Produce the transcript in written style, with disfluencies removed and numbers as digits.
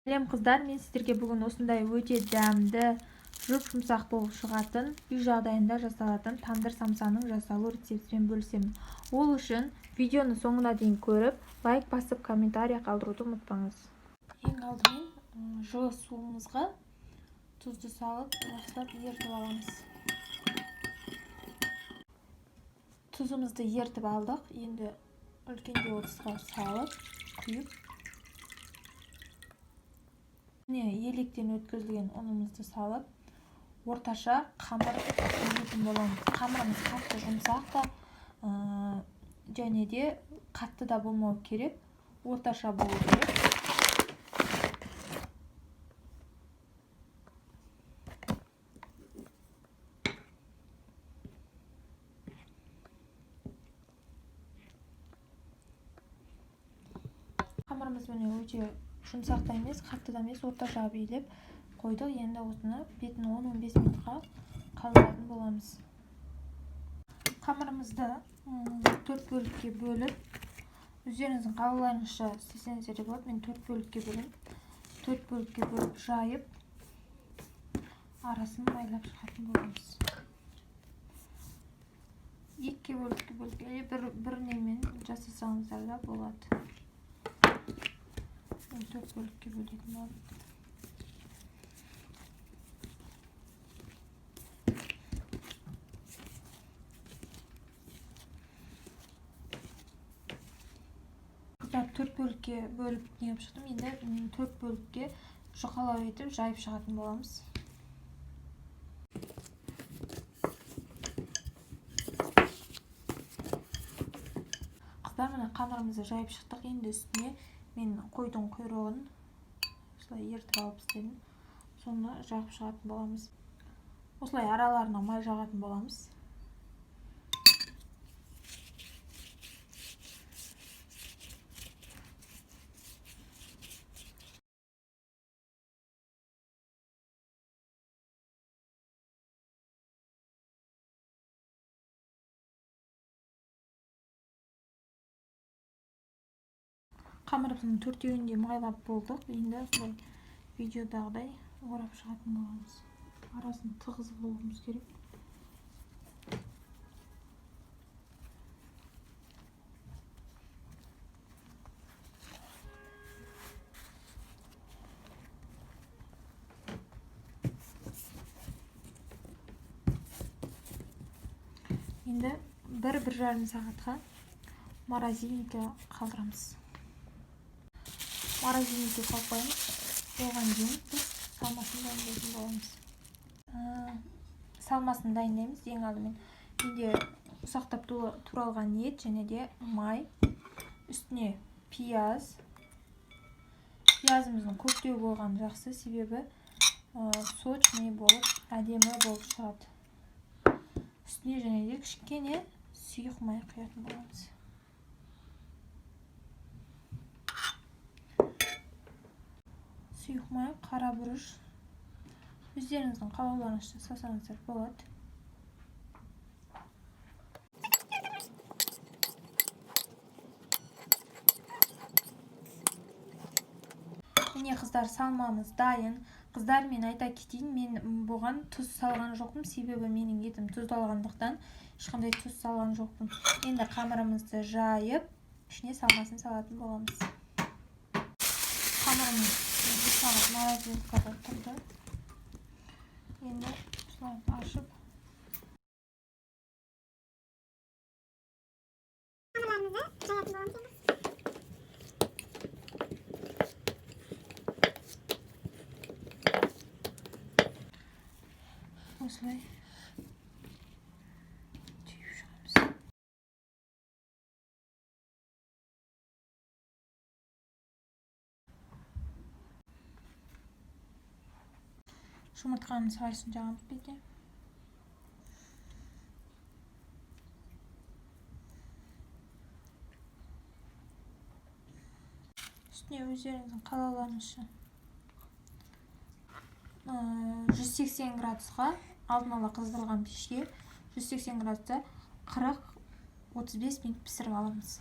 Сәлем қыздар, мен сіздерге бүгін осындай өте дәмді, жұмсақ болып шығатын, үй жағдайында жасалатын тандыр самсаның жасалу рецептімен бөлісемін. Ол үшін видеоны соңына дейін көріп, лайк басып, комментарий қалдыруды ұмытпаңыз. Ең алдымен жылы суымызға тұзды салып, жақсылап ертіп аламыз. Тұзымызды ертіп алдық. Енді үлкенде отызға салып, құйып, електен өткізілген ұнымызды салып, орташа қамыр жейтін боламыз. Қамырымыз қатты жұмсақ та, және де қатты да болмау керек, орташа болу керек. Қамырымыз өте жұмсақ та емес, қатты да емес, орташа билеп қойдық. Енді осыны бетін 10-15 минутқа қалдыратын боламыз. Қамырымызды 4 бөлікке бөліп, өздеріңіздің қалауларыңызша істесеңіздер де болады. Мен 4 бөлікке бөліп жайып, арасын майлап шығатын боламыз. 2 бөлікке бөліп, бір немен жасасаңыздар да болады. 4 бөлікке бөлетін болады. Қыздар, 4 бөлікке бөліп неғып шықтым. Енді 4 бөлікке жұқалау етіп жайып шығатын боламыз. Қыздар, мына қамырымызды жайып шықтық. Енді үстіне мен қойдың құйрығын осылай ертіп алып істедім. Соны жағып шығатын боламыз. Осылай араларына май жағатын боламыз. Қамырымыздың 4-еуінде майлап болдық. Енді осылай видеодағыдай орап шығатын боламыз. Арасын тығыз болуымыз керек. Енді 1-1,5 сағатқа морозильникке қалдырамыз. Морозильникке салып қоямыз. Оған дейін біз салмасын дайындайтын боламыз. Салмасын дайындаймыз. Ең алдымен менде ұсақтап туралған ет және де май, үстіне пияз. Пиязымыздың көптеу болған жақсы, себебі сочный болып, әдемі болып шығады. Үстіне және де кішкене сұйық май құятын боламыз. Сұйық май, қара бұрыш, өздеріңіздің қалауларыңызша жасасаңыздар болады. Міне қыздар, салмамыз дайын. Қыздар, мен айта кетейін, мен бұған тұз салған жоқпын, себебі менің етім тұздалғандықтан ешқандай тұз салған жоқпын. Енді қамырымызды жайып, ішіне салмасын салатын боламыз. Қамырымыз морозилкада тұрды. Енді осылай ашып осылай түйіп шығамыз. Жұмыртқаның сарысын жағамыз бетіне. Үстіне өздеріңіздің қалауларыңызша 180 градусқа, алдын ала қыздырылған пешке 180 градуста 40-35 минут пісіріп аламыз.